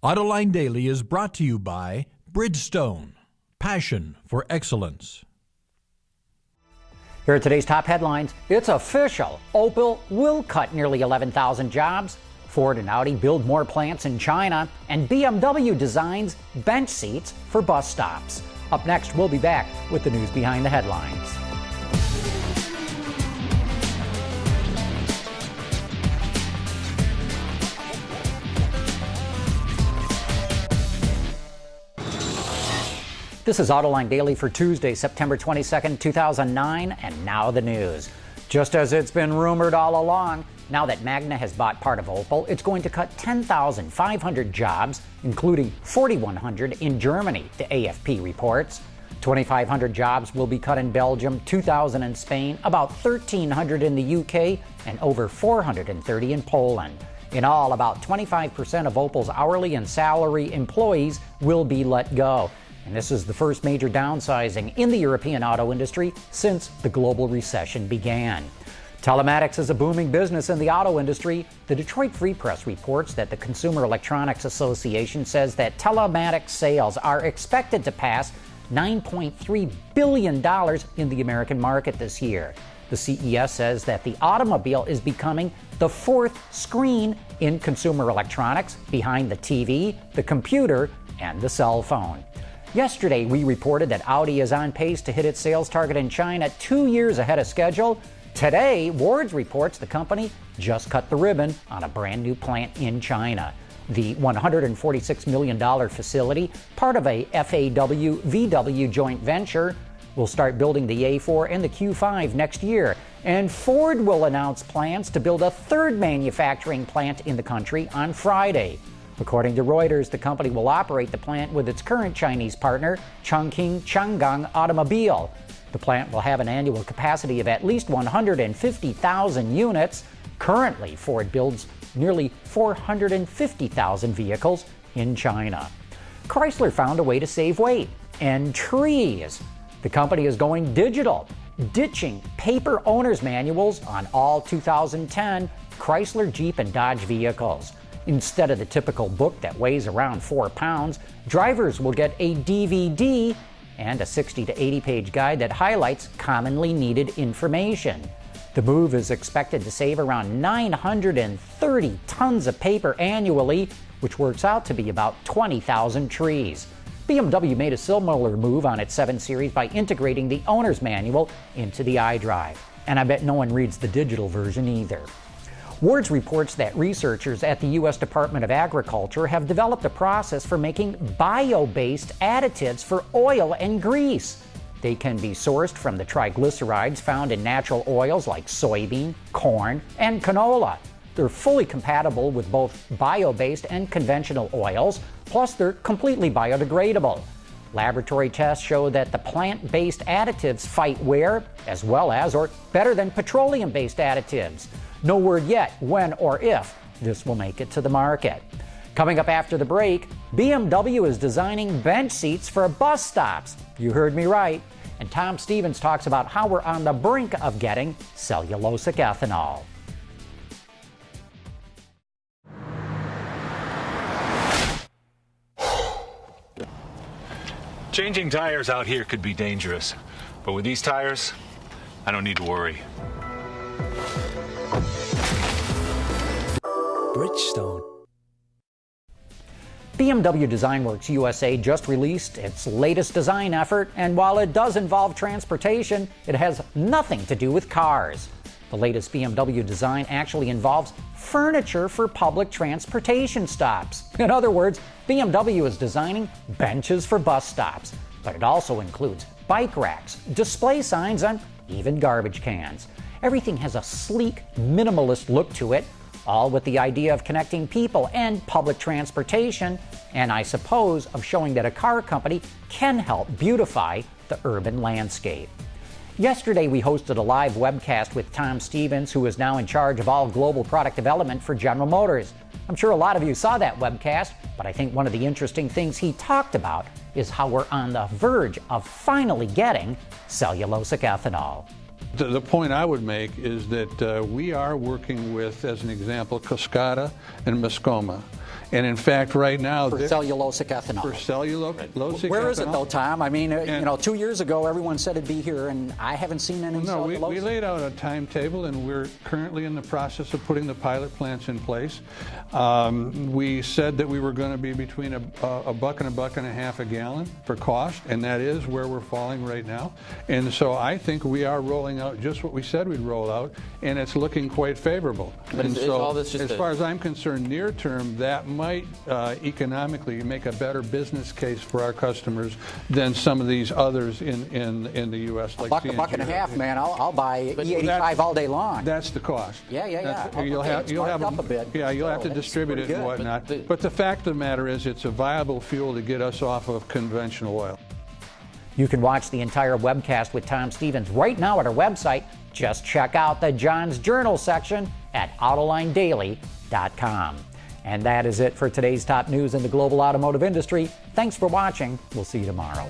Autoline Daily is brought to you by Bridgestone, passion for excellence. Here are today's top headlines. It's official. Opel will cut nearly 11,000 jobs. Ford and Audi build more plants in China. And BMW designs bench seats for bus stops. Up next, we'll be back with the news behind the headlines. This is Autoline Daily for Tuesday, September 22nd, 2009, and now the news. Just as it's been rumored all along, now that Magna has bought part of Opel, it's going to cut 10,500 jobs, including 4,100 in Germany, the AFP reports. 2,500 jobs will be cut in Belgium, 2,000 in Spain, about 1,300 in the UK, and over 430 in Poland. In all, about 25% of Opel's hourly and salary employees will be let go. And this is the first major downsizing in the European auto industry since the global recession began. Telematics is a booming business in the auto industry. The Detroit Free Press reports that the Consumer Electronics Association says that telematics sales are expected to pass $9.3 billion in the American market this year. The CES says that the automobile is becoming the fourth screen in consumer electronics, behind the TV, the computer, and the cell phone. Yesterday, we reported that Audi is on pace to hit its sales target in China 2 years ahead of schedule. Today, Wards reports the company just cut the ribbon on a brand new plant in China. The $146 million facility, part of a FAW-VW joint venture, will start building the A4 and the Q5 next year. And Ford will announce plans to build a third manufacturing plant in the country on Friday. According to Reuters, the company will operate the plant with its current Chinese partner, Chongqing Changang Automobile. The plant will have an annual capacity of at least 150,000 units. Currently, Ford builds nearly 450,000 vehicles in China. Chrysler found a way to save weight and trees. The company is going digital, ditching paper owner's manuals on all 2010 Chrysler, Jeep, and Dodge vehicles. Instead of the typical book that weighs around 4 pounds, drivers will get a DVD and a 60 to 80 page guide that highlights commonly needed information. The move is expected to save around 930 tons of paper annually, which works out to be about 20,000 trees. BMW made a similar move on its 7 Series by integrating the owner's manual into the iDrive. And I bet no one reads the digital version either. Wards reports that researchers at the U.S. Department of Agriculture have developed a process for making bio-based additives for oil and grease. They can be sourced from the triglycerides found in natural oils like soybean, corn, and canola. They're fully compatible with both bio-based and conventional oils, plus they're completely biodegradable. Laboratory tests show that the plant-based additives fight wear as well as or better than petroleum-based additives. No word yet when or if this will make it to the market. Coming up after the break, BMW is designing bench seats for bus stops. You heard me right. And Tom Stevens talks about how we're on the brink of getting cellulosic ethanol. Changing tires out here could be dangerous, but with these tires, I don't need to worry. Bridgestone. BMW Design Works USA just released its latest design effort, and while it does involve transportation, it has nothing to do with cars. The latest BMW design actually involves furniture for public transportation stops. In other words, BMW is designing benches for bus stops, but it also includes bike racks, display signs, and even garbage cans. Everything has a sleek, minimalist look to it, all with the idea of connecting people and public transportation, and I suppose of showing that a car company can help beautify the urban landscape. Yesterday, we hosted a live webcast with Tom Stevens, who is now in charge of all global product development for General Motors. I'm sure a lot of you saw that webcast, but I think one of the interesting things he talked about is how we're on the verge of finally getting cellulosic ethanol. The point I would make is that we are working with, as an example, Cascada and Mascoma And in fact, right now, For cellulosic ethanol. For cellulosic Where is it ethanol? though, Tom? I mean, you know, 2 years ago everyone said it'd be here, and I haven't seen any No, we cellulosic. laid out a timetable, and we're currently in the process of putting the pilot plants in place. We said that we were going to be between a buck and a half a gallon for cost, and that is where we're falling right now. And so I think we are rolling out just what we said we'd roll out, and it's looking quite favorable. But and is so, all this just as far as I'm concerned, near term, that might economically make a better business case for our customers than some of these others in the U.S. like A buck and a half, man. I'll buy But E85 all day long. That's the cost. Yeah. You'll have up a bit. Yeah, you'll have to That's distribute it pretty and good. whatnot. But the fact of the matter is, it's a viable fuel to get us off of conventional oil. You can watch the entire webcast with Tom Stevens right now at our website. Just check out the John's Journal section at AutolineDaily.com. And that is it for today's top news in the global automotive industry. Thanks for watching. We'll see you tomorrow.